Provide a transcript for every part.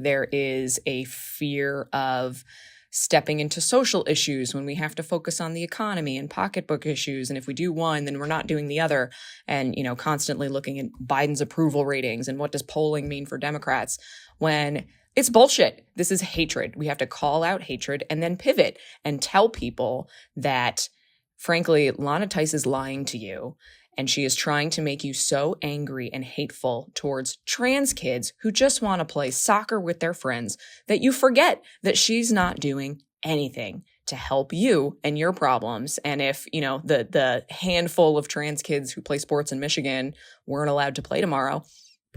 There is a fear of stepping into social issues when we have to focus on the economy and pocketbook issues. And if we do one, then we're not doing the other. And, constantly looking at Biden's approval ratings and what does polling mean for Democrats when it's bullshit. This is hatred. We have to call out hatred and then pivot and tell people that, frankly, Lana Tice is lying to you. And she is trying to make you so angry and hateful towards trans kids who just want to play soccer with their friends that you forget that she's not doing anything to help you and your problems. And if, the handful of trans kids who play sports in Michigan weren't allowed to play tomorrow,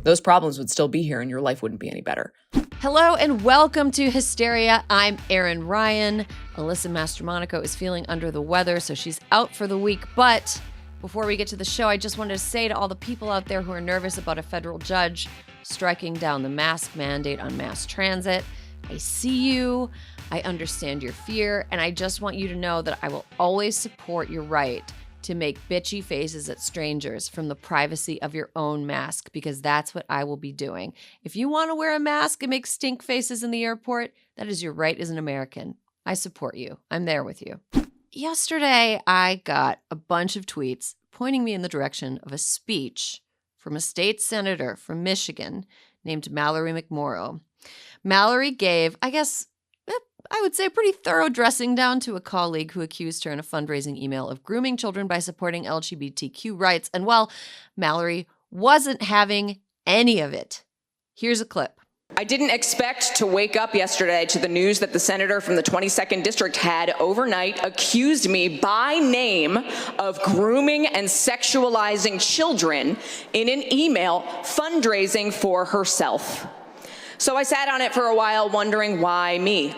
those problems would still be here and your life wouldn't be any better. Hello and welcome to Hysteria. I'm Erin Ryan. Alyssa Mastromonaco is feeling under the weather, so she's out for the week. But before we get to the show, I just wanted to say to all the people out there who are nervous about a federal judge striking down the mask mandate on mass transit, I see you, I understand your fear, and I just want you to know that I will always support your right to make bitchy faces at strangers from the privacy of your own mask, because that's what I will be doing. If you want to wear a mask and make stink faces in the airport, that is your right as an American. I support you. I'm there with you. Yesterday, I got a bunch of tweets pointing me in the direction of a speech from a state senator from Michigan named Mallory McMorrow. Mallory gave, I would say, a pretty thorough dressing down to a colleague who accused her in a fundraising email of grooming children by supporting LGBTQ rights. And well, Mallory wasn't having any of it. Here's a clip. I didn't expect to wake up yesterday to the news that the senator from the 22nd district had overnight accused me by name of grooming and sexualizing children in an email fundraising for herself. So I sat on it for a while wondering why me.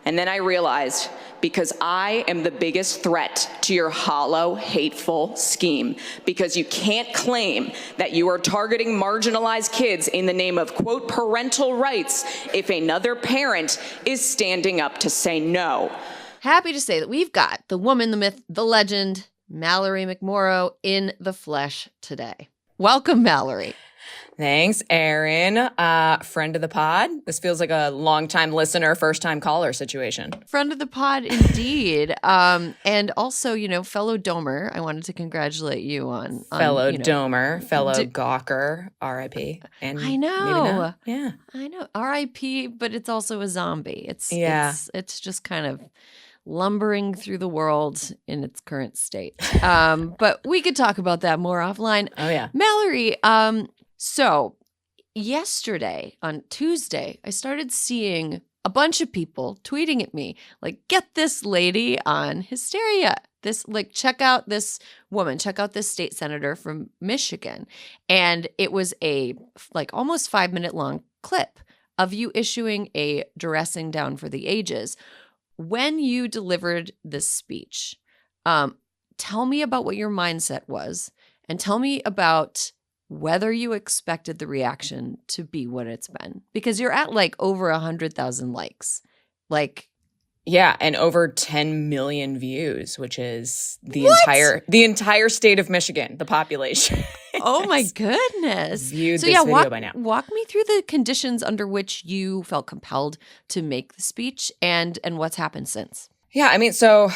And then I realized, because I am the biggest threat to your hollow, hateful scheme. Because you can't claim that you are targeting marginalized kids in the name of, quote, parental rights if another parent is standing up to say no. Happy to say that we've got the woman, the myth, the legend, Mallory McMorrow in the flesh today. Welcome, Mallory. Thanks, Erin. Friend of the pod. This feels like a long-time listener, first-time caller situation. Friend of the pod, indeed. And also, fellow Domer. I wanted to congratulate you on fellow Domer, fellow Gawker, R.I.P. And I know. Yeah. I know. R.I.P., but it's also a zombie. It's just kind of lumbering through the world in its current state. But we could talk about that more offline. Oh, yeah. Mallory, so yesterday, on Tuesday, I started seeing a bunch of people tweeting at me, like, get this lady on Hysteria. Check out this woman, check out this state senator from Michigan. And it was a, almost 5-minute long clip of you issuing a dressing down for the ages. When you delivered this speech, tell me about what your mindset was, and tell me about whether you expected the reaction to be what it's been, because you're at over 100,000 likes. Yeah, and over 10 million views, which is the entire state of Michigan, the population. Oh my goodness. Viewed this video by now. Walk me through the conditions under which you felt compelled to make the speech and what's happened since. Yeah, so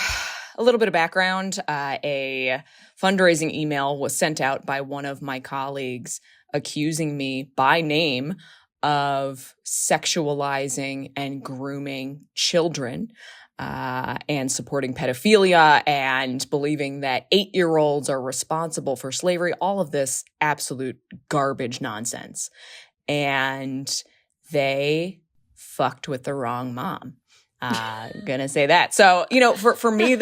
a little bit of background. A fundraising email was sent out by one of my colleagues accusing me by name of sexualizing and grooming children and supporting pedophilia and believing that 8-year-olds are responsible for slavery, all of this absolute garbage nonsense. And they fucked with the wrong mom. Gonna say that. So, for me,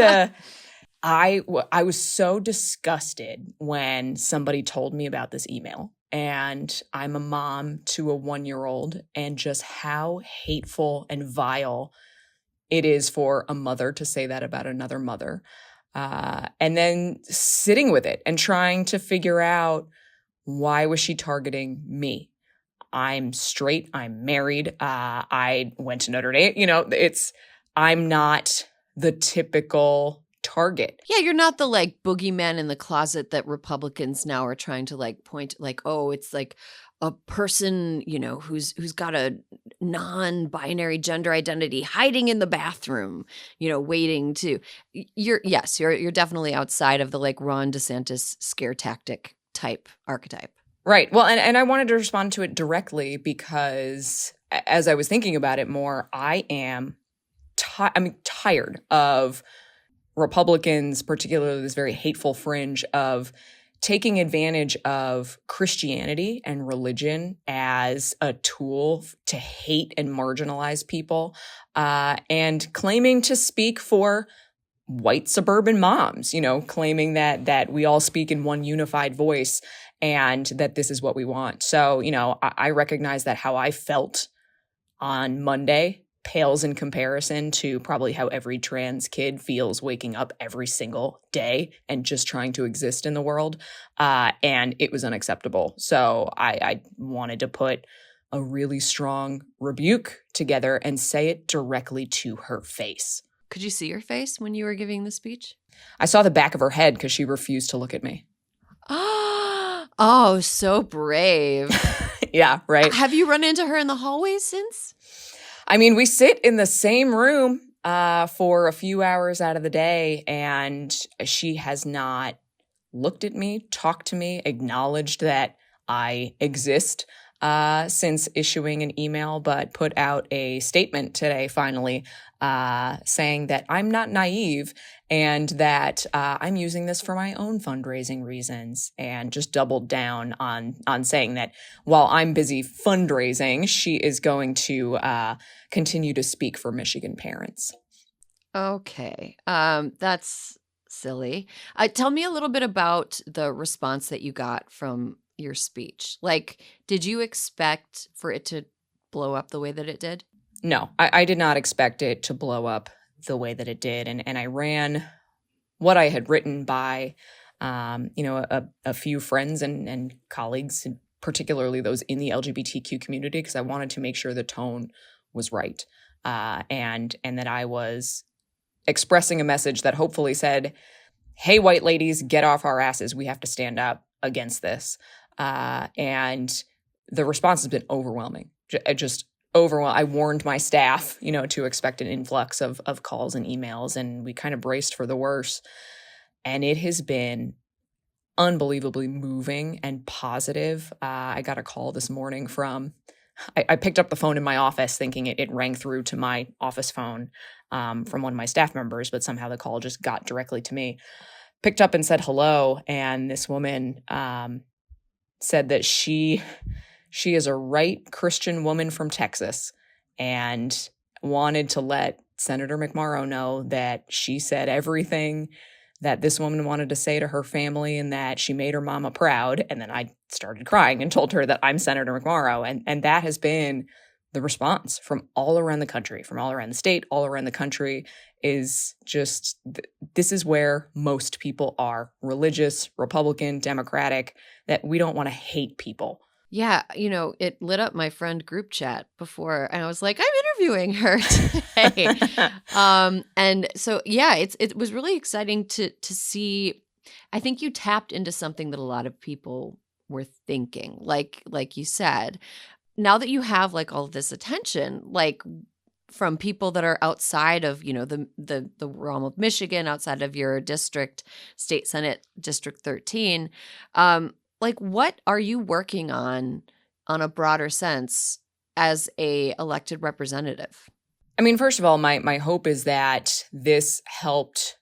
I was so disgusted when somebody told me about this email. And I'm a mom to a 1-year-old, and just how hateful and vile it is for a mother to say that about another mother. And then sitting with it and trying to figure out, why was she targeting me? I'm straight. I'm married. I went to Notre Dame. I'm not the typical target. Yeah, you're not the boogeyman in the closet that Republicans now are trying to point, oh, it's a person, who's got a non-binary gender identity hiding in the bathroom, waiting to you're definitely outside of the like Ron DeSantis scare tactic type archetype. Right. Well, and I wanted to respond to it directly because as I was thinking about it more, I am tired of Republicans, particularly this very hateful fringe, of taking advantage of Christianity and religion as a tool to hate and marginalize people, and claiming to speak for white suburban moms, claiming that we all speak in one unified voice and that this is what we want. So, I recognize that how I felt on Monday pales in comparison to probably how every trans kid feels waking up every single day and just trying to exist in the world. And it was unacceptable. So I wanted to put a really strong rebuke together and say it directly to her face. Could you see your face when you were giving the speech? I saw the back of her head because she refused to look at me. Oh, so brave. Yeah, right. Have you run into her in the hallways since? I mean, we sit in the same room for a few hours out of the day, and she has not looked at me, talked to me, acknowledged that I exist since issuing an email, but put out a statement today, finally, saying that I'm not naive and that I'm using this for my own fundraising reasons, and just doubled down on saying that while I'm busy fundraising, she is going to continue to speak for Michigan parents. Okay. That's silly. Tell me a little bit about the response that you got from your speech. Like, did you expect for it to blow up the way that it did? No, I did not expect it to blow up the way that it did. And I ran what I had written by, a few friends and colleagues, particularly those in the LGBTQ community, because I wanted to make sure the tone was right. And that I was expressing a message that hopefully said, hey, white ladies, get off our asses. We have to stand up against this. And the response has been overwhelming, just overwhelming. I warned my staff, to expect an influx of calls and emails, and we kind of braced for the worst. And it has been unbelievably moving and positive. I got a call this morning I picked up the phone in my office thinking it rang through to my office phone from one of my staff members, but somehow the call just got directly to me. Picked up and said hello, and this woman said that she is a right Christian woman from Texas and wanted to let Senator McMorrow know that she said everything that this woman wanted to say to her family and that she made her mama proud. And then I started crying and told her that I'm Senator McMorrow. And that has been the response from all around the country, from all around the state, all around the country, is just this is where most people are, religious, Republican, Democratic, that we don't want to hate people. Yeah, it lit up my friend group chat before, and I was like, I'm interviewing her today. And so, yeah, it was really exciting to see. I think you tapped into something that a lot of people were thinking, like you said. Now that you have like all of this attention, like from people that are outside of, the realm of Michigan, outside of your district, state Senate, District 13, like, what are you working on a broader sense as a elected representative? I mean, first of all, my hope is that this helped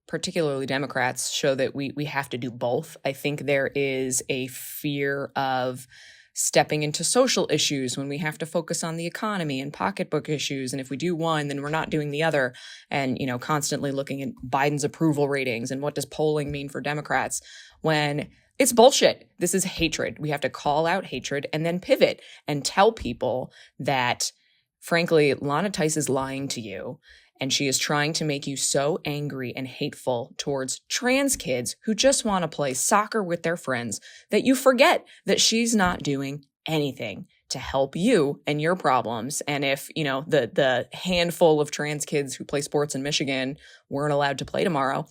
particularly Democrats show that we have to do both. I think there is a fear of stepping into social issues when we have to focus on the economy and pocketbook issues. And if we do one, then we're not doing the other. And, constantly looking at Biden's approval ratings and what does polling mean for Democrats when it's bullshit. This is hatred. We have to call out hatred and then pivot and tell people that, frankly, Lana Tice is lying to you. And she is trying to make you so angry and hateful towards trans kids who just want to play soccer with their friends that you forget that she's not doing anything to help you and your problems. And if, the handful of trans kids who play sports in Michigan weren't allowed to play tomorrow,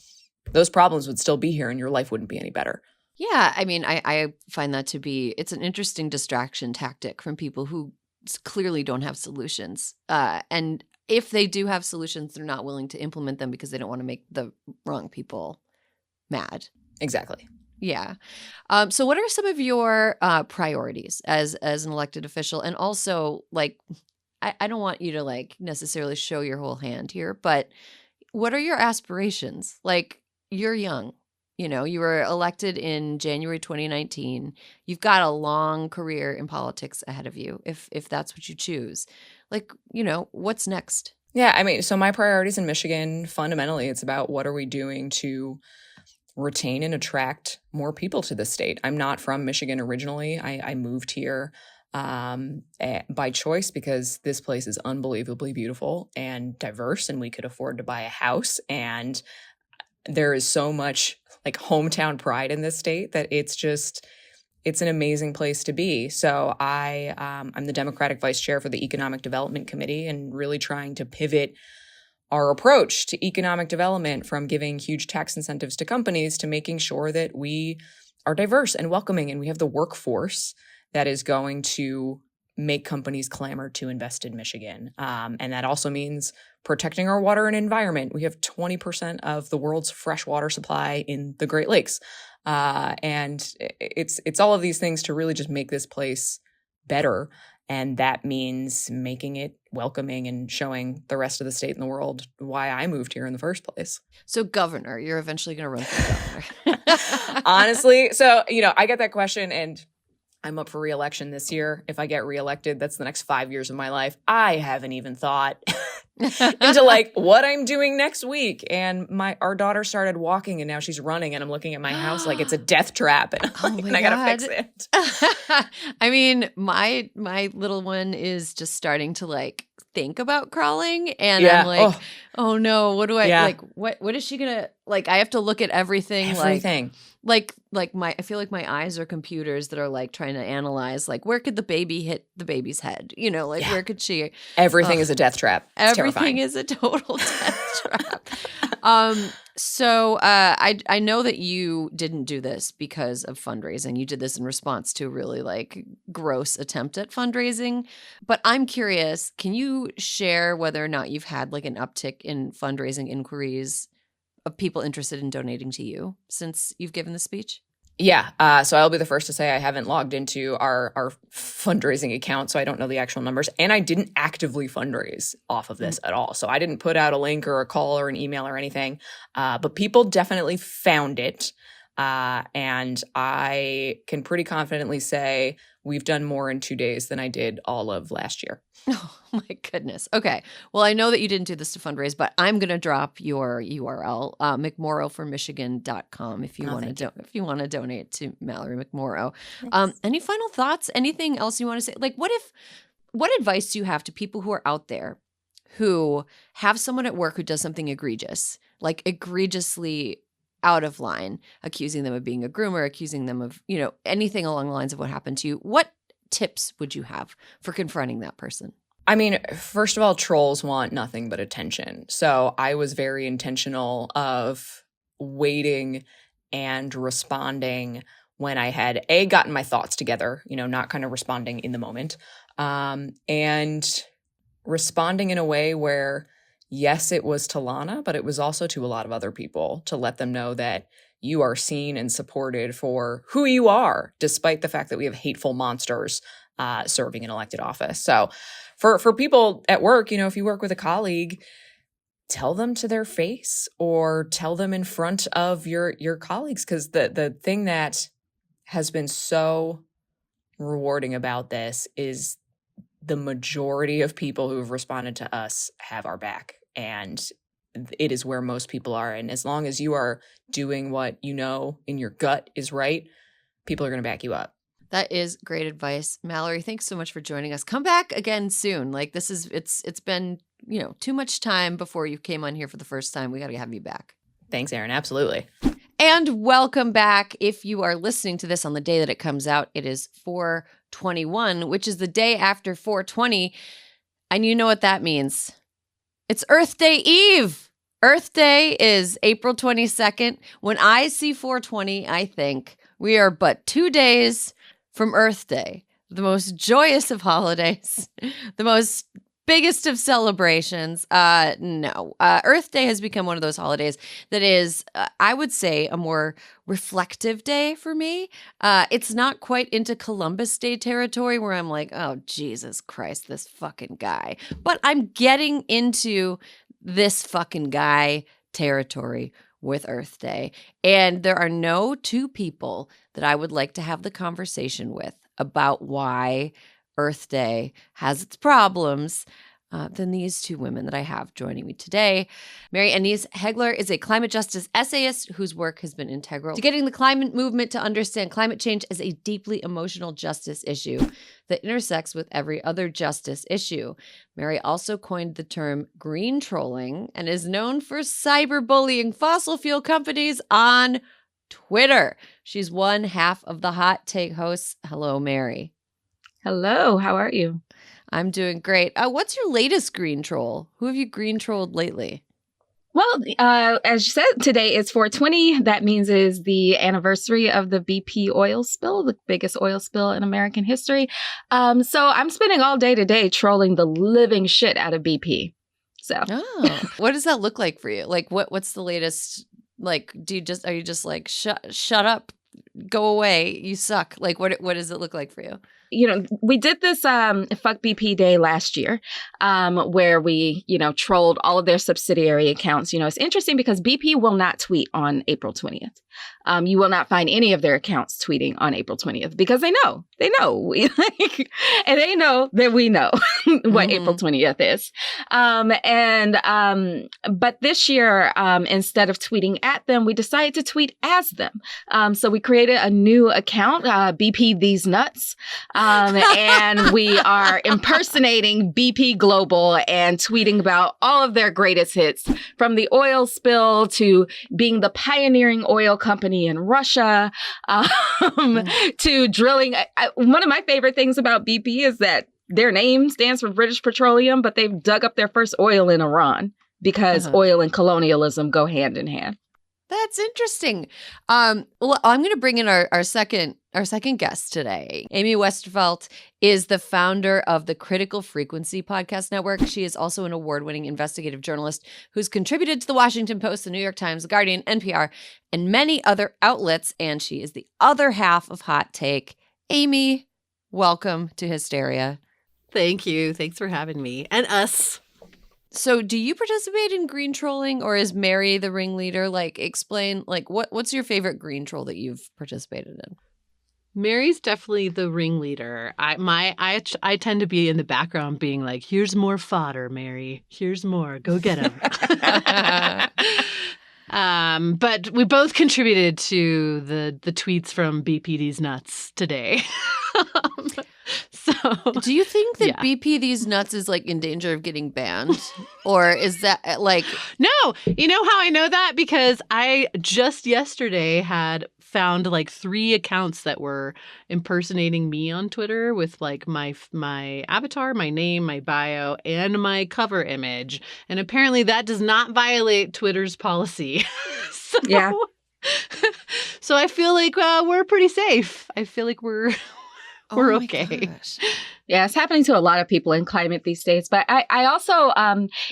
those problems would still be here and your life wouldn't be any better. Yeah, I mean, I find that to be, it's an interesting distraction tactic from people who clearly don't have solutions. And if they do have solutions, they're not willing to implement them because they don't want to make the wrong people mad. Exactly. Yeah. So what are some of your priorities as an elected official? And also, like, I don't want you to like necessarily show your whole hand here, but what are your aspirations? Like, you're young. You know, you were elected in January 2019. You've got a long career in politics ahead of you, if that's what you choose. Like, you know, what's next? Yeah, I mean, so my priorities in Michigan, fundamentally, it's about what are we doing to retain and attract more people to the state. I'm not from Michigan originally. I moved here by choice because this place is unbelievably beautiful and diverse, and we could afford to buy a house. And there is so much like hometown pride in this state that it's an amazing place to be. So I'm the Democratic Vice Chair for the Economic Development Committee, and really trying to pivot our approach to economic development from giving huge tax incentives to companies to making sure that we are diverse and welcoming, and we have the workforce that is going to make companies clamor to invest in Michigan. And that also means protecting our water and environment. We have 20% of the world's fresh water supply in the Great Lakes. And it's all of these things to really just make this place better. And that means making it welcoming and showing the rest of the state and the world why I moved here in the first place. So governor, you're eventually going to run for governor. Honestly, so, you know, I get that question, and I'm up for re-election this year. If I get reelected, that's the next 5 years of my life. I haven't even thought into like what I'm doing next week. And our daughter started walking, and now she's running, and I'm looking at my house like it's a death trap, and, and I gotta fix it. I mean, my little one is just starting to like think about crawling, and I'm like, oh no, what do I like? What is she gonna like? I have to look at everything. Like I feel like my eyes are computers that are like trying to analyze, like, where could the baby hit the baby's head? You know, like where could she? Everything is a death trap. It's everything terrifying. Is a total death trap. So I know that you didn't do this because of fundraising. You did this in response to a really like gross attempt at fundraising. But I'm curious, can you share whether or not you've had like an uptick in fundraising inquiries of people interested in donating to you since you've given the speech? Yeah. So I'll be the first to say I haven't logged into our fundraising account, so I don't know the actual numbers. And I didn't actively fundraise off of this at all. So I didn't put out a link or a call or an email or anything. But people definitely found it. And I can pretty confidently say we've done more in 2 days than I did all of last year. Oh my goodness. Okay. Well, I know that you didn't do this to fundraise, but I'm going to drop your URL, McMorrowforMichigan.com, if you want to donate to Mallory McMorrow. Any final thoughts? Anything else you want to say? Like, what advice do you have to people who are out there who have someone at work who does something egregious, like egregiously out of line, accusing them of being a groomer, accusing them of, you know, anything along the lines of what happened to you? What tips would you have for confronting that person? I mean, first of all, trolls want nothing but attention. So I was very intentional of waiting and responding when I had gotten my thoughts together, you know, not kind of responding in the moment, and responding in a way where, yes, it was to Lana, but it was also to a lot of other people, to let them know that you are seen and supported for who you are, despite the fact that we have hateful monsters serving in elected office. So for people at work, you know, if you work with a colleague, tell them to their face or tell them in front of your colleagues, because the thing that has been so rewarding about this is the majority of people who have responded to us have our back. And it is where most people are. And as long as you are doing what you know in your gut is right, people are going to back you up. That is great advice. Mallory, thanks so much for joining us. Come back again soon. Like, this is, it's been, you know, too much time before you came on here for the first time. We got to have you back. Thanks, Erin. Absolutely. And welcome back. If you are listening to this on the day that it comes out, it is 4/21, which is the day after 4/20. And you know what that means. It's Earth Day Eve. Earth Day is April 22nd. When I see 4/20, I think We are but 2 days from Earth Day, the most joyous of holidays, the most biggest of celebrations. No. Earth Day has become one of those holidays that is, I would say, a more reflective day for me. It's not quite into Columbus Day territory where I'm like, oh, Jesus Christ, this fucking guy. But I'm getting into this fucking guy territory with Earth Day. And there are no two people that I would like to have the conversation with about why Earth Day has its problems than these two women that I have joining me today. Mary Annaïse Heglar is a climate justice essayist whose work has been integral to getting the climate movement to understand climate change as a deeply emotional justice issue that intersects with every other justice issue. Mary also coined the term green trolling and is known for cyberbullying fossil fuel companies on Twitter. She's one half of the Hot Take hosts. Hello, Mary. Hello, how are you? I'm doing great. What's your latest green troll? Who have you green trolled lately? Well, as you said, today is 420. That means it is the anniversary of the BP oil spill, the biggest oil spill in American history. So I'm spending all day today trolling the living shit out of BP. So, what does that look like for you? Like, what's the latest? Like, are you just like shut up, go away, you suck? Like, what does it look like for you? You know, we did this Fuck BP Day last year where we, trolled all of their subsidiary accounts. It's interesting because BP will not tweet on April 20th. You will not find any of their accounts tweeting on April 20th because they know. And they know that we know what April 20th is. But this year, instead of tweeting at them, we decided to tweet as them. So we created a new account, BP These Nuts. And we are impersonating BP Global and tweeting about all of their greatest hits, from the oil spill to being the pioneering oil company in Russia, to drilling. One of my favorite things about BP is that their name stands for British Petroleum, but they've dug up their first oil in Iran because oil and colonialism go hand in hand. That's interesting. Well, I'm going to bring in our second guest today. Amy Westervelt is the founder of the Critical Frequency Podcast Network. She is also an award-winning investigative journalist who's contributed to the Washington Post, the New York Times, the Guardian, NPR, and many other outlets. And she is the other half of Hot Take. Amy, welcome to Hysteria. Thank you. Thanks for having me and us. So do you participate in green trolling, or is Mary the ringleader? Like, explain, like, what's your favorite green troll that you've participated in? Mary's definitely the ringleader. I tend to be in the background being like, here's more fodder, Mary. Here's more. Go get him. But we both contributed to the tweets from BP These Nuts today. So, do you think that BP These Nuts is like in danger of getting banned? Or is that like... No. You know how I know that? Because I just yesterday had found like 3 accounts that were impersonating me on Twitter with like my avatar, my name, my bio, and my cover image. And apparently that does not violate Twitter's policy. Yeah. So I feel like we're pretty safe. I feel like we're okay. Gosh. Yeah, it's happening to a lot of people in climate these days. But I also,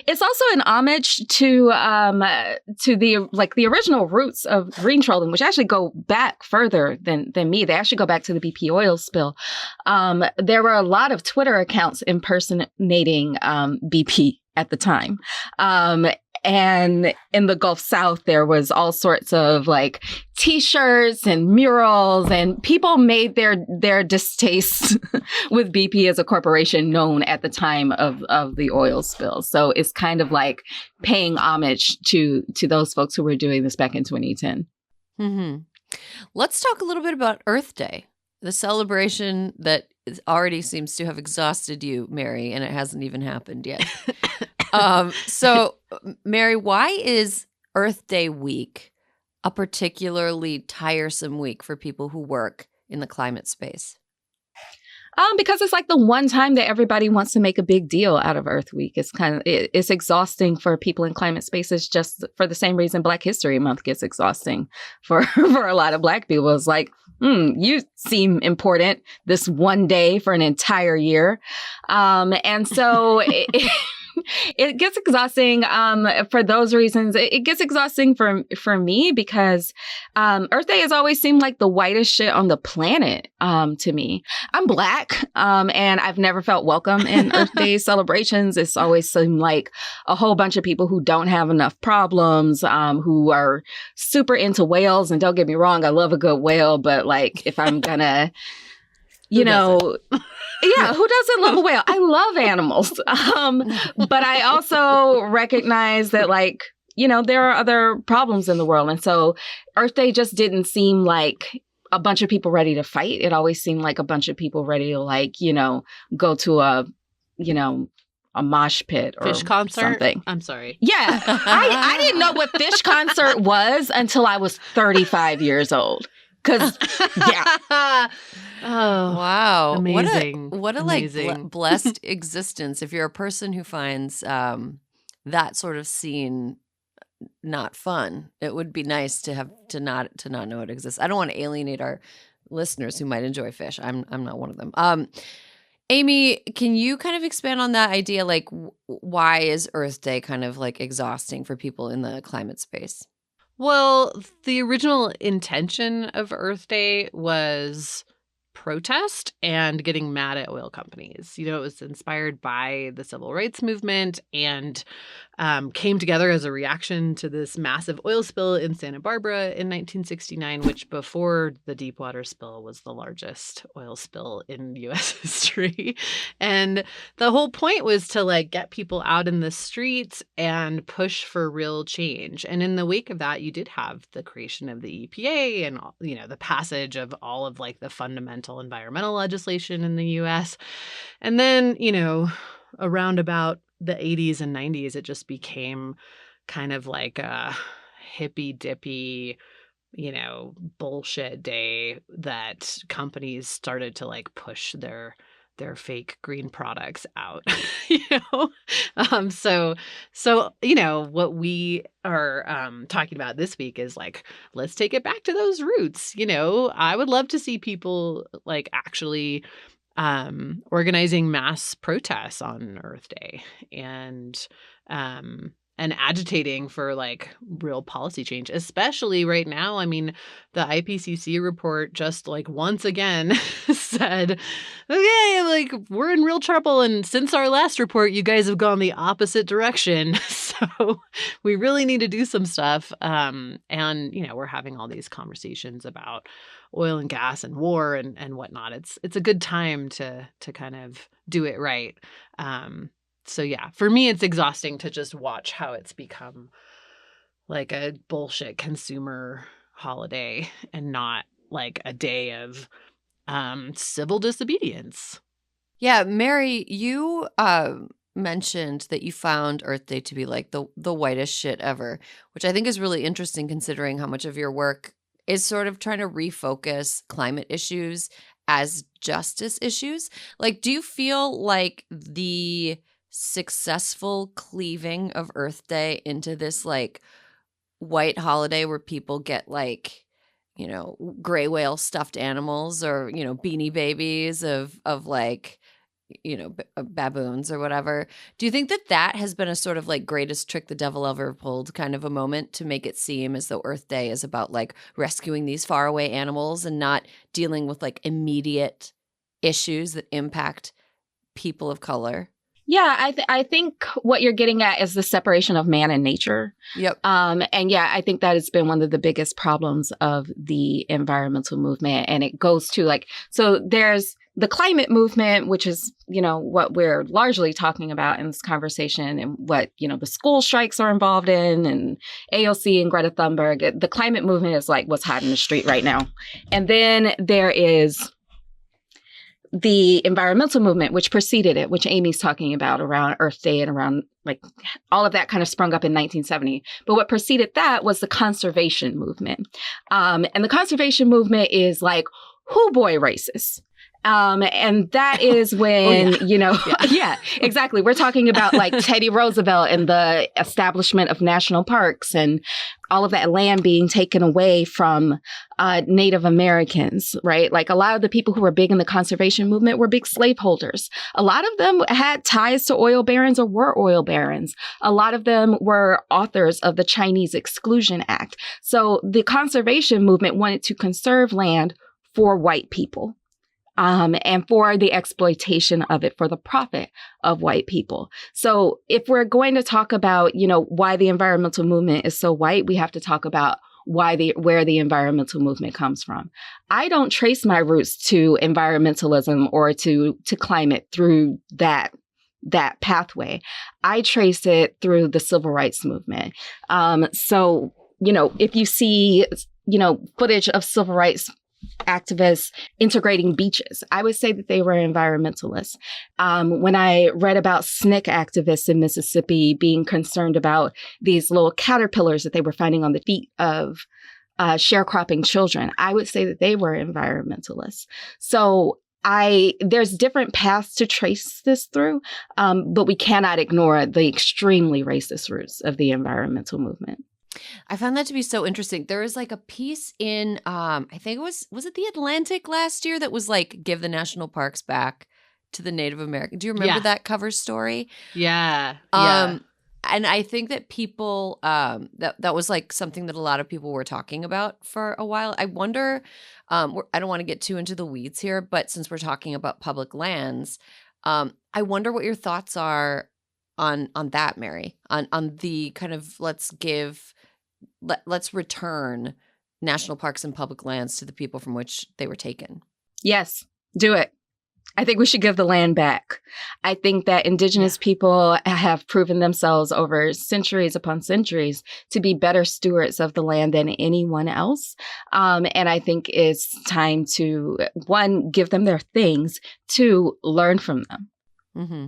it's also an homage to the original roots of green trolling, which actually go back further than me. They actually go back to the BP oil spill. There were a lot of Twitter accounts impersonating BP at the time. And in the Gulf South, there was all sorts of like T-shirts and murals, and people made their distaste with BP as a corporation known at the time of the oil spill. So it's kind of like paying homage to those folks who were doing this back in 2010. Mm-hmm. Let's talk a little bit about Earth Day, the celebration that already seems to have exhausted you, Mary, and it hasn't even happened yet. So, Mary, why is Earth Day week a particularly tiresome week for people who work in the climate space? Because it's like the one time that everybody wants to make a big deal out of Earth Week. It's exhausting for people in climate spaces, just for the same reason Black History Month gets exhausting for a lot of Black people. It's like, you seem important this one day for an entire year. And so it gets exhausting for those reasons. It gets exhausting for me because Earth Day has always seemed like the whitest shit on the planet to me. I'm Black, and I've never felt welcome in Earth Day celebrations. It's always seemed like a whole bunch of people who don't have enough problems, who are super into whales. And don't get me wrong, I love a good whale, but like if I'm gonna, you know... Yeah, who doesn't love a whale? I love animals. But I also recognize that, like, you know, there are other problems in the world. And so Earth Day just didn't seem like a bunch of people ready to fight. It always seemed like a bunch of people ready to, like, you know, go to a mosh pit or Fish concert? Something. I'm sorry. Yeah. I didn't know what Fish concert was until I was 35 years old. Because, yeah. Oh, wow. Amazing. What a amazing. like blessed existence. If you're a person who finds that sort of scene not fun, it would be nice to have to not know it exists. I don't want to alienate our listeners who might enjoy Fish. I'm not one of them. Amy, can you kind of expand on that idea? Like, why is Earth Day kind of like exhausting for people in the climate space? Well, the original intention of Earth Day was protest and getting mad at oil companies. You know, it was inspired by the civil rights movement and came together as a reaction to this massive oil spill in Santa Barbara in 1969, which before the Deepwater spill was the largest oil spill in U.S. history. And the whole point was to like get people out in the streets and push for real change. And in the wake of that, you did have the creation of the EPA and, you know, the passage of all of like the fundamental environmental legislation in the U.S. And then, you know, around about the 80s and 90s, it just became kind of like a hippy-dippy, you know, bullshit day that companies started to like push their fake green products out, you know? So, you know, what we are talking about this week is like, let's take it back to those roots. You know, I would love to see people like actually organizing mass protests on Earth Day and agitating for like real policy change, especially right now. I mean, the IPCC report just like once again said, okay, like we're in real trouble. And since our last report, you guys have gone the opposite direction. So we really need to do some stuff. And, you know, we're having all these conversations about oil and gas and war and whatnot. It's a good time to kind of do it right. So yeah, for me, it's exhausting to just watch how it's become like a bullshit consumer holiday and not like a day of civil disobedience. Yeah, Mary, you mentioned that you found Earth Day to be like the whitest shit ever, which I think is really interesting considering how much of your work is sort of trying to refocus climate issues as justice issues. Like, do you feel like the successful cleaving of Earth Day into this like white holiday where people get like, you know, gray whale stuffed animals or, you know, beanie babies of like, you know, baboons or whatever. Do you think that has been a sort of like greatest trick the devil ever pulled kind of a moment to make it seem as though Earth Day is about like rescuing these faraway animals and not dealing with like immediate issues that impact people of color? Yeah, I think what you're getting at is the separation of man and nature. Yep. And yeah, I think that has been one of the biggest problems of the environmental movement. And it goes to like, so there's the climate movement, which is, you know, what we're largely talking about in this conversation and what, you know, the school strikes are involved in and AOC and Greta Thunberg. The climate movement is like what's hot in the street right now. And then there is the environmental movement, which preceded it, which Amy's talking about around Earth Day and around like all of that kind of sprung up in 1970. But what preceded that was the conservation movement. And the conservation movement is like, hoo boy racist. And that is when, yeah, exactly. We're talking about like Teddy Roosevelt and the establishment of national parks and all of that land being taken away from Native Americans, right? Like a lot of the people who were big in the conservation movement were big slaveholders. A lot of them had ties to oil barons or were oil barons. A lot of them were authors of the Chinese Exclusion Act. So the conservation movement wanted to conserve land for white people. And for the exploitation of it for the profit of white people. So if we're going to talk about, why the environmental movement is so white, we have to talk about where the environmental movement comes from. I don't trace my roots to environmentalism or to climate through that pathway. I trace it through the civil rights movement. So, if you see, footage of civil rights activists integrating beaches, I would say that they were environmentalists. When I read about SNCC activists in Mississippi being concerned about these little caterpillars that they were finding on the feet of sharecropping children, I would say that they were environmentalists. So there's different paths to trace this through, but we cannot ignore the extremely racist roots of the environmental movement. I found that to be so interesting. There was like a piece in, I think was it The Atlantic last year that was like, give the national parks back to the Native American. Do you remember that cover story? Yeah. And I think that people, that was like something that a lot of people were talking about for a while. I wonder, I don't want to get too into the weeds here, but since we're talking about public lands, I wonder what your thoughts are on that, Mary, on the kind of let's return national parks and public lands to the people from which they were taken. Yes, do it. I think we should give the land back. I think that Indigenous people have proven themselves over centuries upon centuries to be better stewards of the land than anyone else. And I think it's time to, one, give them their things, two, learn from them. Mm-hmm.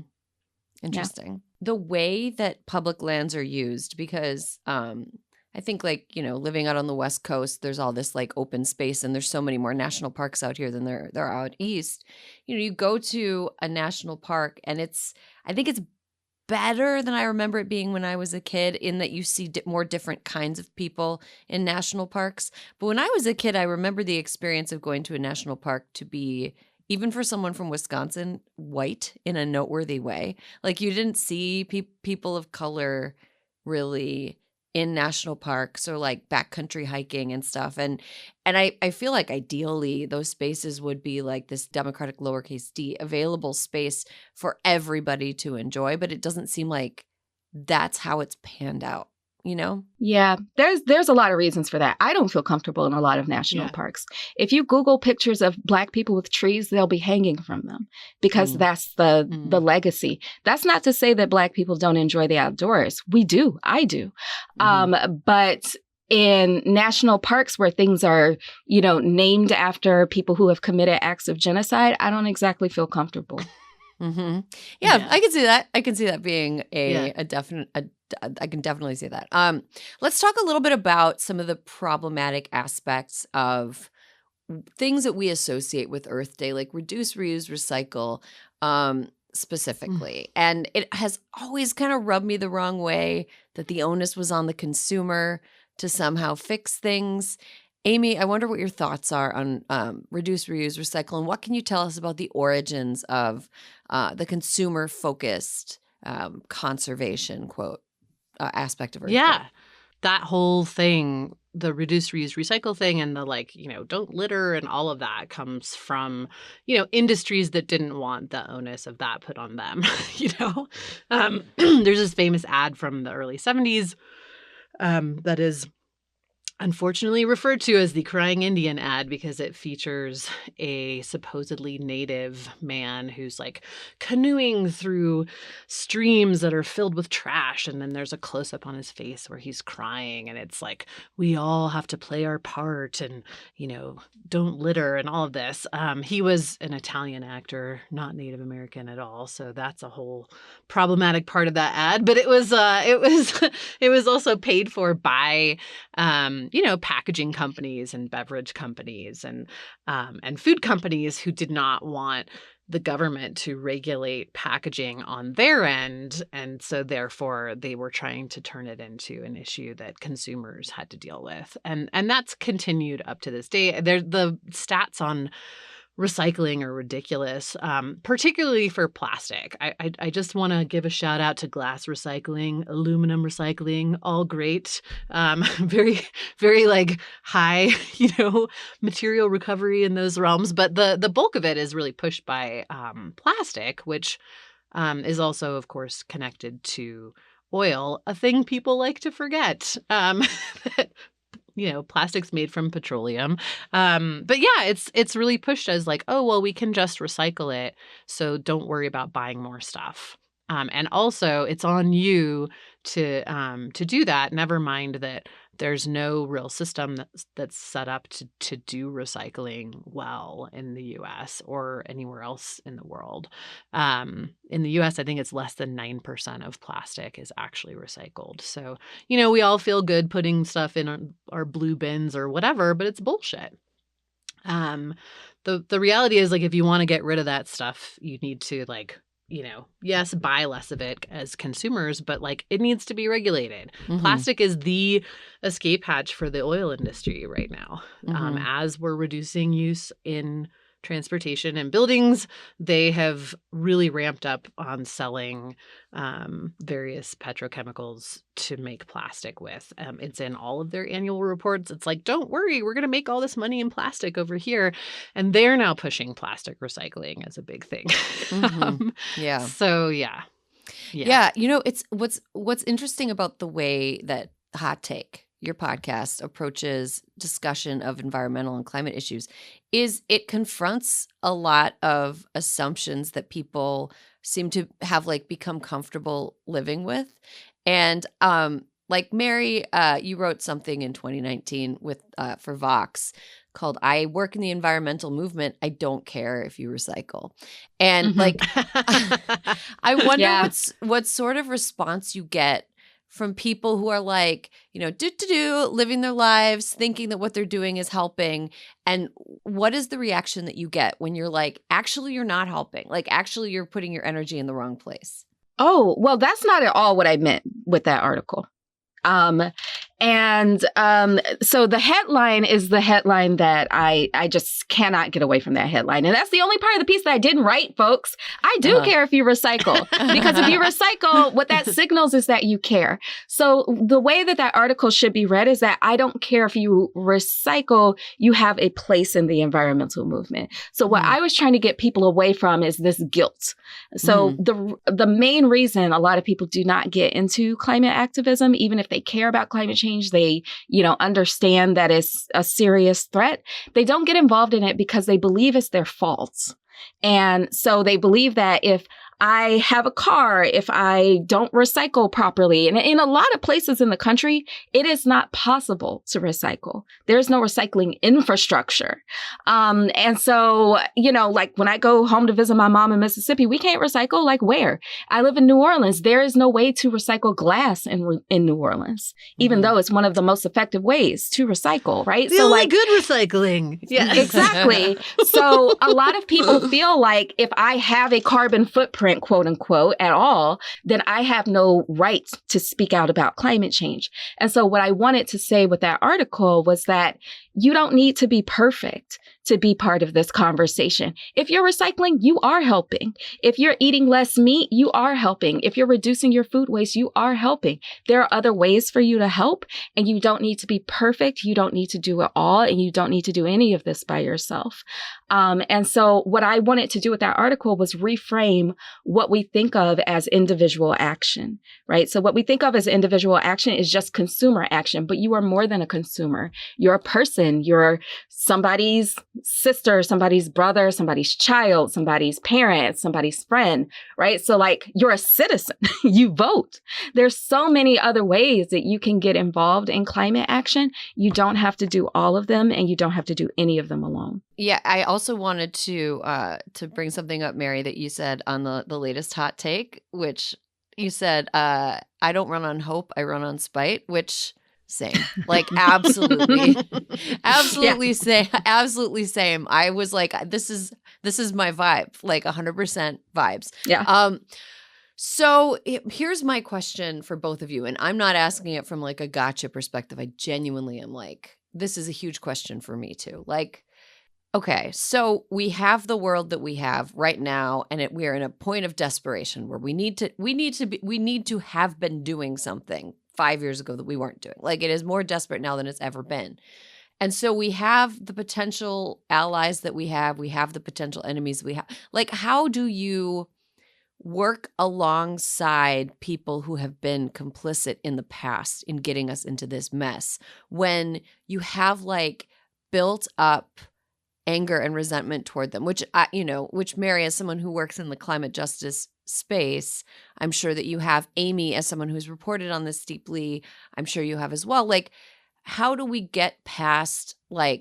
Interesting. Yeah. The way that public lands are used, because I think living out on the West Coast, there's all this like open space and there's so many more national parks out here than there are out East. You go to a national park and I think it's better than I remember it being when I was a kid, in that you see more different kinds of people in national parks. But when I was a kid, I remember the experience of going to a national park to be, even for someone from Wisconsin, white in a noteworthy way. Like you didn't see people of color really in national parks or like backcountry hiking and stuff. And I feel like ideally those spaces would be like this democratic lowercase d available space for everybody to enjoy, but it doesn't seem like that's how it's panned out. Yeah, there's a lot of reasons for that. I don't feel comfortable in a lot of national parks. If you Google pictures of Black people with trees, they'll be hanging from them because that's the legacy. That's not to say that Black people don't enjoy the outdoors. We do. I do. But in national parks where things are, named after people who have committed acts of genocide, I don't exactly feel comfortable. Mm-hmm. Yeah, I can see that. I can see that being a definite. I can definitely see that. Let's talk a little bit about some of the problematic aspects of things that we associate with Earth Day, like reduce, reuse, recycle, specifically. And it has always kind of rubbed me the wrong way that the onus was on the consumer to somehow fix things. Amy, I wonder what your thoughts are on reduce, reuse, recycle, and what can you tell us about the origins of the consumer-focused conservation, quote, aspect of Earth Day? That whole thing, the reduce, reuse, recycle thing, and the don't litter and all of that comes from, industries that didn't want the onus of that put on them. There's this famous ad from the early 70s that is unfortunately referred to as the Crying Indian ad because it features a supposedly native man who's like canoeing through streams that are filled with trash. And then there's a close up on his face where he's crying. And it's like, we all have to play our part and, don't litter and all of this. He was an Italian actor, not Native American at all. So that's a whole problematic part of that ad. But it was also paid for by packaging companies and beverage companies and food companies who did not want the government to regulate packaging on their end. And so therefore they were trying to turn it into an issue that consumers had to deal with. And that's continued up to this day. The stats on recycling are ridiculous, particularly for plastic. I just want to give a shout out to glass recycling, aluminum recycling, all great. Very, very like high, material recovery in those realms. But the bulk of it is really pushed by plastic, which is also, of course, connected to oil, a thing people like to forget. That plastic's made from petroleum. But yeah, it's really pushed as like, oh, well, we can just recycle it. So don't worry about buying more stuff. And also it's on you to do that. Never mind that there's no real system that's set up to do recycling well in the US or anywhere else in the world. In the US, I think it's less than 9% of plastic is actually recycled. So, we all feel good putting stuff in our blue bins or whatever, but it's bullshit. The reality is, like, if you want to get rid of that stuff, you need to, like, yes, buy less of it as consumers, but like it needs to be regulated. Mm-hmm. Plastic is the escape hatch for the oil industry right now. Mm-hmm. As we're reducing use in transportation and buildings, they have really ramped up on selling various petrochemicals to make plastic with. It's in all of their annual reports. It's like, don't worry, we're going to make all this money in plastic over here. And they're now pushing plastic recycling as a big thing. Mm-hmm. Yeah. So, yeah. It's what's interesting about the way that Hot Take, your podcast, approaches discussion of environmental and climate issues is it confronts a lot of assumptions that people seem to have like become comfortable living with. And like Mary, you wrote something in 2019 for Vox called "I work in the environmental movement. I don't care if you recycle." And like, I wonder what sort of response you get from people who are like, living their lives, thinking that what they're doing is helping. And what is the reaction that you get when you're like, actually, you're not helping? Like, actually, you're putting your energy in the wrong place. Oh, well, that's not at all what I meant with that article. So the headline is the headline that I just cannot get away from that headline. And that's the only part of the piece that I didn't write, folks. I do care if you recycle, because if you recycle, what that signals is that you care. So the way that article should be read is that I don't care if you recycle, you have a place in the environmental movement. So what I was trying to get people away from is this guilt. So the main reason a lot of people do not get into climate activism, even if they care about climate change, they, understand that it's a serious threat. They don't get involved in it because they believe it's their fault. And so they believe that if I have a car, if I don't recycle properly, and in a lot of places in the country, it is not possible to recycle. There's no recycling infrastructure. And so, like when I go home to visit my mom in Mississippi, we can't recycle. Like where? I live in New Orleans. There is no way to recycle glass in New Orleans, even though it's one of the most effective ways to recycle, right? The only good recycling. Yeah, exactly. So a lot of people feel like if I have a carbon footprint, quote unquote, at all, then I have no right to speak out about climate change. And so what I wanted to say with that article was that you don't need to be perfect to be part of this conversation. If you're recycling, you are helping. If you're eating less meat, you are helping. If you're reducing your food waste, you are helping. There are other ways for you to help, and you don't need to be perfect. You don't need to do it all, and you don't need to do any of this by yourself. And so what I wanted to do with that article was reframe what we think of as individual action, right? So what we think of as individual action is just consumer action, but you are more than a consumer. You're a person. You're somebody's sister, somebody's brother, somebody's child, somebody's parent, somebody's friend, right? So like you're a citizen, you vote. There's so many other ways that you can get involved in climate action. You don't have to do all of them, and you don't have to do any of them alone. Yeah, I also wanted to bring something up, Mary, that you said on the latest Hot Take, which you said, I don't run on hope, I run on spite, which Same. Like absolutely. Absolutely same. Absolutely same. I was like, this is my vibe. Like 100% vibes. Yeah. So here's my question for both of you. And I'm not asking it from like a gotcha perspective. I genuinely am like, this is a huge question for me too. Like, okay, so we have the world that we have right now, and we are in a point of desperation where we need to have been doing something 5 years ago that we weren't doing. Like it is more desperate now than it's ever been. And so we have the potential allies that we have the potential enemies we have. Like, how do you work alongside people who have been complicit in the past in getting us into this mess when you have like built up anger and resentment toward them, which Mary, as someone who works in the climate justice space, I'm sure that you have. Amy, as someone who's reported on this deeply, I'm sure you have as well. Like, how do we get past how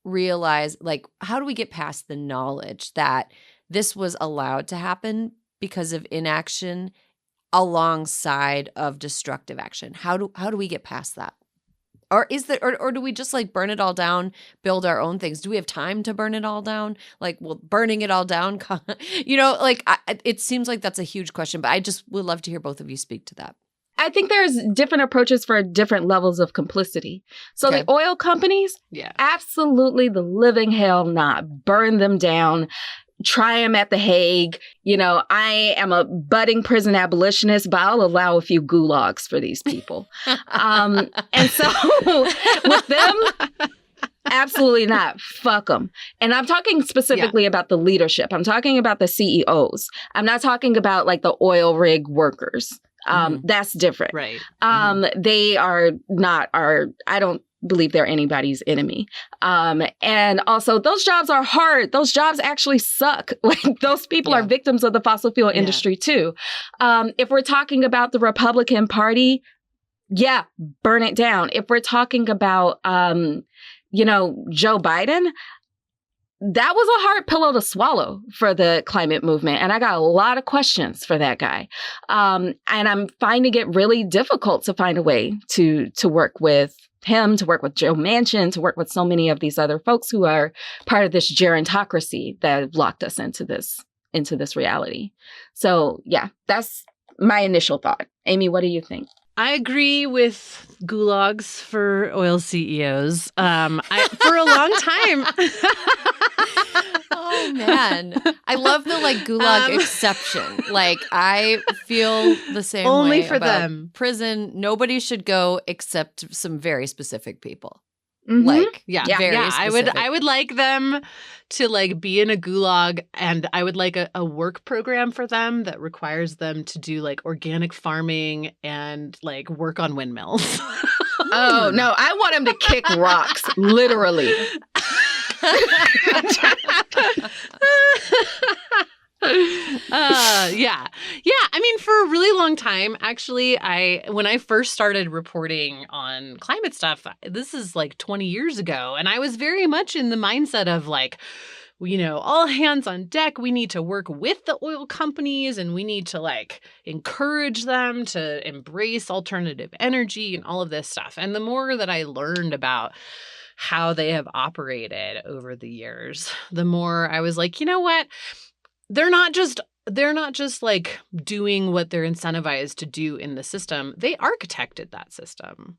do we get past the knowledge that this was allowed to happen because of inaction alongside of destructive action? How do we get past that? Or is that, or do we just like burn it all down, build our own things? Do we have time to burn it all down? Like, well, burning it all down, it seems like that's a huge question, but I just would love to hear both of you speak to that. I think there's different approaches for different levels of complicity. So Okay. the oil companies, absolutely the living hell not. Burn them down. Try them at The Hague. I am a budding prison abolitionist, but I'll allow a few gulags for these people. And so with them, absolutely not. Fuck them. And I'm talking specifically about the leadership. I'm talking about the CEOs. I'm not talking about like the oil rig workers. That's different. Right. They are not I don't believe they're anybody's enemy. And also those jobs are hard. Those jobs actually suck. Like those people are victims of the fossil fuel industry too. If we're talking about the Republican Party, burn it down. If we're talking about, Joe Biden, that was a hard pillow to swallow for the climate movement. And I got a lot of questions for that guy. And I'm finding it really difficult to find a way to work with him, to work with Joe Manchin, to work with so many of these other folks who are part of this gerontocracy that have locked us into this reality. So that's my initial thought. Amy, what do you think? I agree with gulags for oil CEOs. For a long time. Oh man, I love the gulag exception. Like I feel the same only way for about them. Prison. Nobody should go except some very specific people. Mm-hmm. Very specific. I would like them to be in a gulag, and I would like a work program for them that requires them to do organic farming and work on windmills. Oh no, I want them to kick rocks, literally. I mean, for a really long time, actually, when I first started reporting on climate stuff, this is 20 years ago, and I was very much in the mindset of all hands on deck. We need to work with the oil companies, and we need to encourage them to embrace alternative energy and all of this stuff. And the more that I learned about how they have operated over the years, the more I was like, you know what? They're not just doing what they're incentivized to do in the system. They architected that system.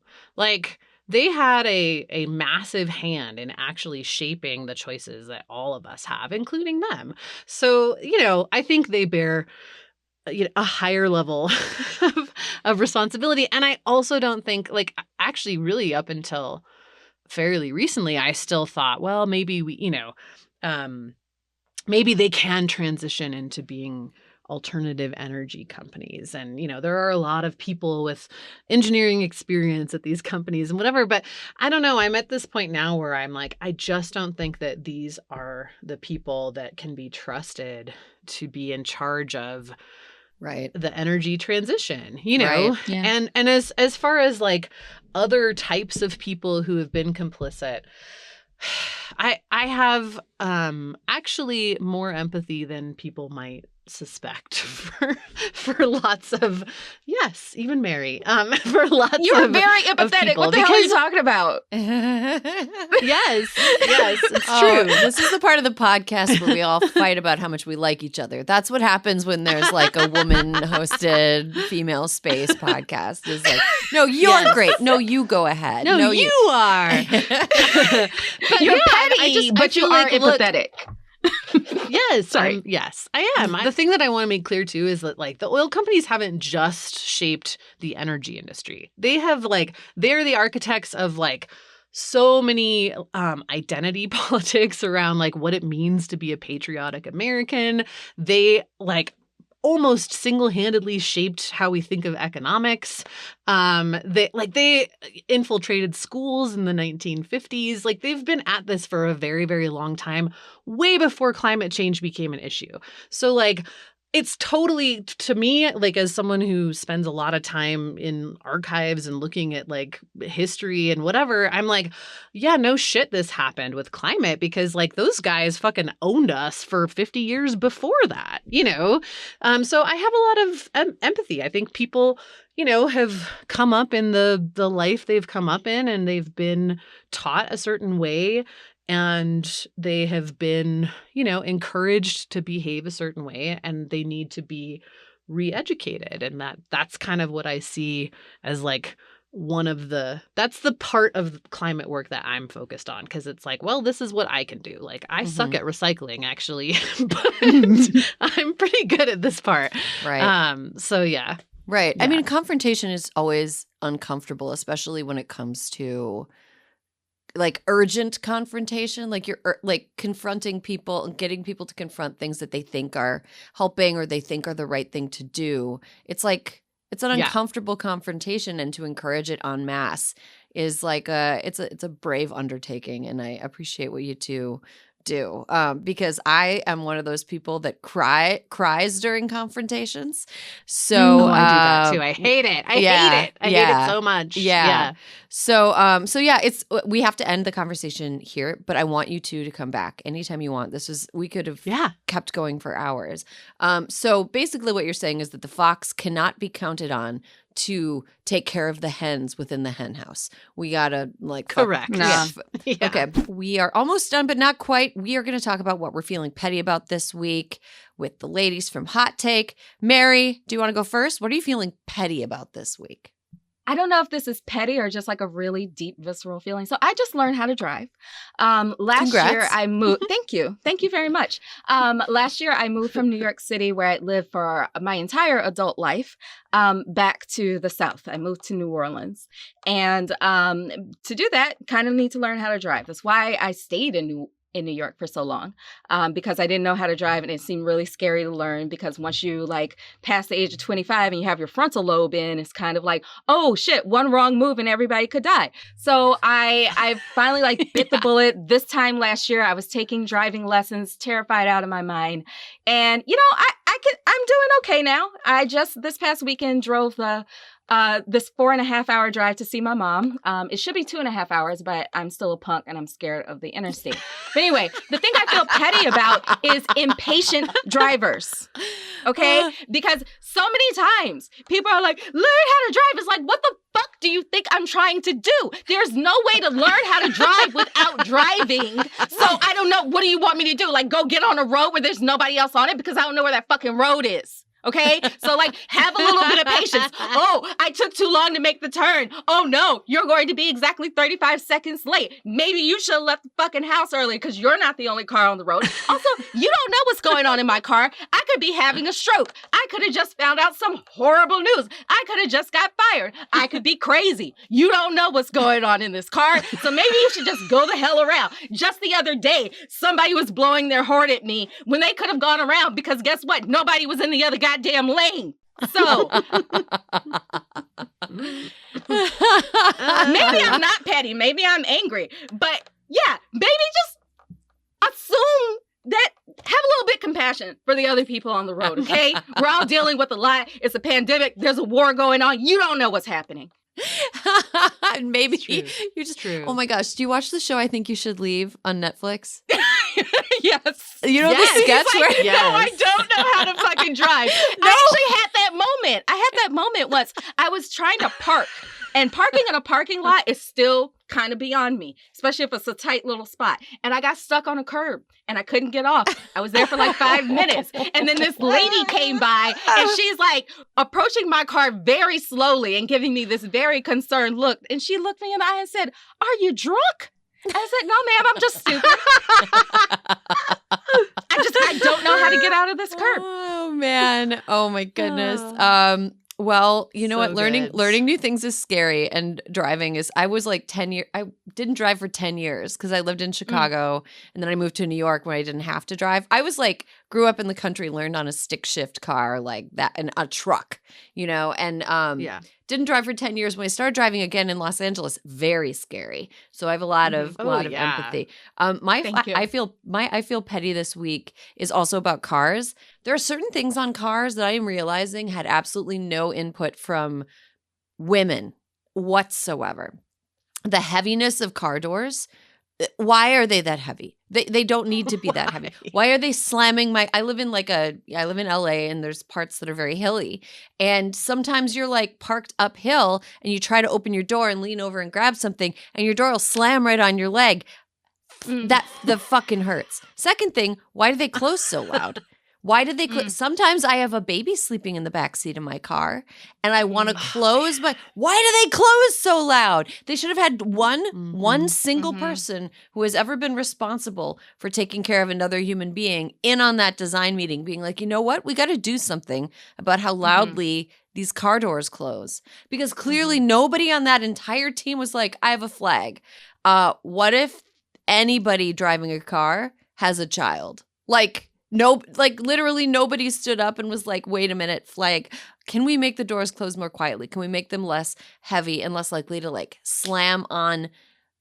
They had a massive hand in actually shaping the choices that all of us have, including them. So, I think they bear a higher level of responsibility. And I also don't think, actually really up until fairly recently, I still thought, well, maybe maybe they can transition into being alternative energy companies. And, there are a lot of people with engineering experience at these companies and whatever. But I don't know. I'm at this point now where I'm I just don't think that these are the people that can be trusted to be in charge of the energy transition, Right. Yeah. And as far as other types of people who have been complicit, I have actually more empathy than people might suspect for lots of even Mary for lots You're of very empathetic. What the hell are you talking about? yes it's true. This is the part of the podcast where we all fight about how much we like each other. That's what happens when there's like a woman hosted female space podcast. Is like, no, you're great. No, you go ahead. No, you are. But You're petty, but you are empathetic. Yes. Sorry. Yes, I am. The thing that I want to make clear too is that like the oil companies haven't just shaped the energy industry. They have they're the architects of like so many identity politics around like what it means to be a patriotic American. They almost single-handedly shaped how we think of economics. They infiltrated schools in the 1950s. Like they've been at this for a very, very long time, way before climate change became an issue. So like it's totally, to me, like as someone who spends a lot of time in archives and looking at like history and whatever, I'm like, yeah, no shit, this happened with climate because like those guys fucking owned us for 50 years before that, you know? So I have a lot of empathy. I think people, you know, have come up in the life they've come up in and they've been taught a certain way. And they have been, you know, encouraged to behave a certain way and they need to be re-educated. And that's kind of what I see as like that's the part of climate work that I'm focused on. Cause it's like, well, this is what I can do. Like I suck at recycling actually, but I'm pretty good at this part. Right. So yeah. Right. Yeah. I mean, confrontation is always uncomfortable, especially when it comes to like urgent confrontation, like you're like confronting people and getting people to confront things that they think are helping or they think are the right thing to do. It's like it's an uncomfortable confrontation, and to encourage it en masse is like it's a brave undertaking, and I appreciate what you two do because I am one of those people that cries during confrontations. So I do that too. I hate it. I hate it. I hate it so much. Yeah. So yeah, we have to end the conversation here, but I want you two to come back anytime you want. We could have kept going for hours. So basically what you're saying is that the fox cannot be counted on to take care of the hens within the hen house. We gotta correct. Yeah. Okay. We are almost done, but not quite. We are going to talk about what we're feeling petty about this week with the ladies from Hot Take. Mary, do you want to go first? What are you feeling petty about this week? I don't know if this is petty or just like a really deep, visceral feeling. So I just learned how to drive. Last year I moved. Thank you. Thank you very much. Last year I moved from New York City, where I lived for my entire adult life, back to the South. I moved to New Orleans. And to do that, kind of need to learn how to drive. That's why I stayed in New York for so long, because I didn't know how to drive, and it seemed really scary to learn, because once you like pass the age of 25 and you have your frontal lobe in, it's kind of like, oh shit, one wrong move and everybody could die. So I finally like bit the bullet. This time last year I was taking driving lessons, terrified out of my mind. And you know, I'm doing okay now. I just this past weekend drove this 4.5 hour drive to see my mom. It should be 2.5 hours, but I'm still a punk and I'm scared of the interstate. But anyway, the thing I feel petty about is impatient drivers. Okay? Because so many times people are like, learn how to drive. It's like, what the fuck do you think I'm trying to do? There's no way to learn how to drive without driving. So I don't know. What do you want me to do? Like go get on a road where there's nobody else on it, because I don't know where that fucking road is. Okay? So like have a little bit of patience. Oh, I took too long to make the turn. Oh no, you're going to be exactly 35 seconds late. Maybe you should have left the fucking house early because you're not the only car on the road. Also, you don't know what's going on in my car. I could be having a stroke. I could have just found out some horrible news. I could have just got fired. I could be crazy. You don't know what's going on in this car. So maybe you should just go the hell around. Just the other day, somebody was blowing their horn at me when they could have gone around, because guess what? Nobody was in the other goddamn lane. So maybe I'm not petty. Maybe I'm angry. But yeah, maybe just assume that, have a little bit compassion for the other people on the road, okay? We're all dealing with a lot. It's a pandemic. There's a war going on. You don't know what's happening. Maybe you just, oh my gosh, do you watch the show I Think You Should Leave on Netflix? Yes. You know the Yes. sketch He's where like, Yes. no, I don't know how to fucking drive. No. I actually had that moment. I had that moment once. I was trying to park, and parking in a parking lot is still kind of beyond me, especially if it's a tight little spot. And I got stuck on a curb and I couldn't get off. I was there for like 5 minutes. And then this lady came by and she's like approaching my car very slowly and giving me this very concerned look. And she looked me in the eye and said, "Are you drunk?" I said, "No, ma'am, I'm just stupid. I don't know how to get out of this curb." Oh man. Oh my goodness. Well, you know So what? Learning good. new things is scary, and driving is. I was like 10 years. I didn't drive for 10 years because I lived in Chicago, and then I moved to New York where I didn't have to drive. I was like, grew up in the country, learned on a stick shift car like that, and a truck, and Yeah. didn't drive for 10 years. When I started driving again in Los Angeles, very scary. So I have a lot of Oh, lot of yeah. empathy. Thank you. I feel petty this week is also about cars. There are certain things on cars that I am realizing had absolutely no input from women whatsoever. The heaviness of car doors. Why are they that heavy? They don't need to be that heavy. Why are they slamming I live in LA, and there's parts that are very hilly. And sometimes you're like parked uphill and you try to open your door and lean over and grab something and your door will slam right on your leg. That the fucking hurts. Second thing, why do they close so loud? Why do they sometimes I have a baby sleeping in the back seat of my car and I want to close why do they close so loud? They should have had one single person who has ever been responsible for taking care of another human being in on that design meeting being like, "You know what? We got to do something about how loudly these car doors close." Because clearly nobody on that entire team was like, "I have a flag." What if anybody driving a car has a child? Literally nobody stood up and was like, "Wait a minute, flag. Can we make the doors close more quietly? Can we make them less heavy and less likely to like slam on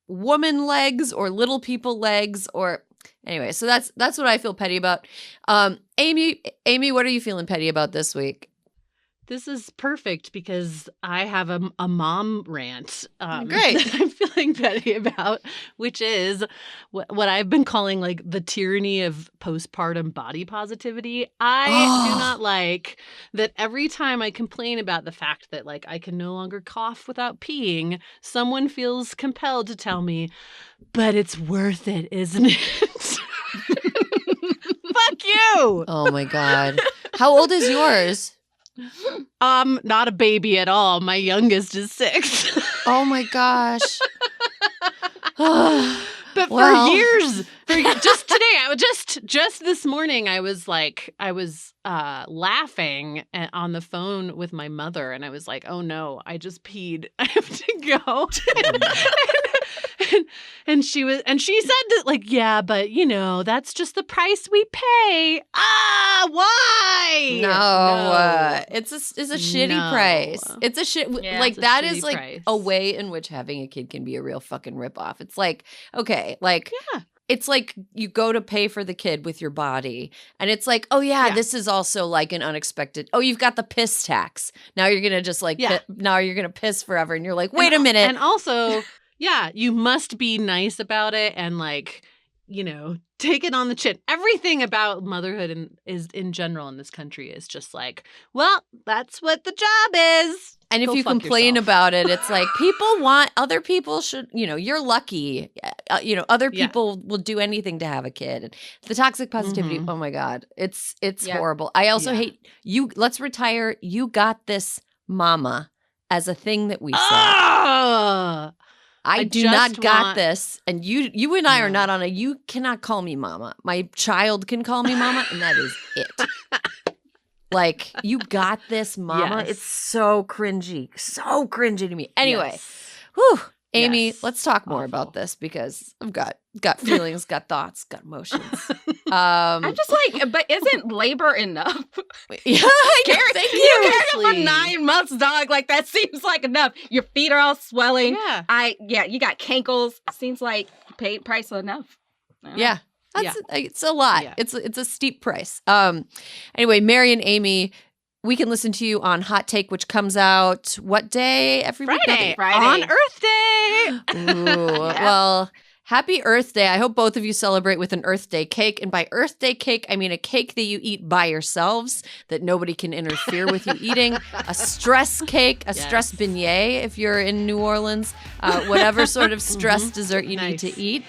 woman legs or little people legs?" Or anyway, so that's what I feel petty about. Amy, what are you feeling petty about this week? This is perfect because I have a mom rant Great. that I'm feeling petty about, which is what I've been calling like the tyranny of postpartum body positivity. I do not like that every time I complain about the fact that like I can no longer cough without peeing, someone feels compelled to tell me, "But it's worth it, isn't it?" Fuck you. Oh my God. How old is yours? Not a baby at all. My youngest is 6. Oh my gosh. But Well. for years, just today, just this morning, I was laughing on the phone with my mother, and I was like, "Oh no, I just peed. I have to go." and she said that like, "Yeah, but that's just the price we pay." Why? No. It's a shitty No. price. It's a shit. Yeah, like it's a that shitty is like price. a way in which having a kid can be a real fucking ripoff. It's like, okay, like Yeah. it's like you go to pay for the kid with your body, and it's like, oh yeah, this is also like an unexpected. Oh, you've got the piss tax. Now you're gonna just like now you're gonna piss forever, and you're like, wait a minute. And also, yeah, you must be nice about it and like, take it on the chin. Everything about motherhood is in general in this country is just like, well, that's what the job is. And if Go you fuck complain yourself. about it, it's like people want other people should, you're lucky. Other people will do anything to have a kid. And the toxic positivity, oh my God, it's horrible. I also hate you. Let's retire. You got this, mama, as a thing that we say. I do not got this, and you and I are not on a. You cannot call me mama. My child can call me mama, and that is it. Like, you got this, mama. Yes. It's so cringy to me. Anyway, whew, Amy, let's talk more about this because I've got feelings, got thoughts, got emotions. I'm just like, but isn't labor enough? Yeah, Thank you. You carried him for 9 months, dog. Like, that seems like enough. Your feet are all swelling. Yeah. You got cankles. Seems like you paid price enough. Yeah. It's a lot. Yeah. It's a steep price. Anyway, Mary and Amy, we can listen to you on Hot Take, which comes out what day every week? Friday. Friday. On Earth Day. Ooh, well, Happy Earth Day. I hope both of you celebrate with an Earth Day cake. And by Earth Day cake, I mean a cake that you eat by yourselves that nobody can interfere with you eating. A stress cake, a stress beignet if you're in New Orleans, whatever sort of stress dessert you need to eat.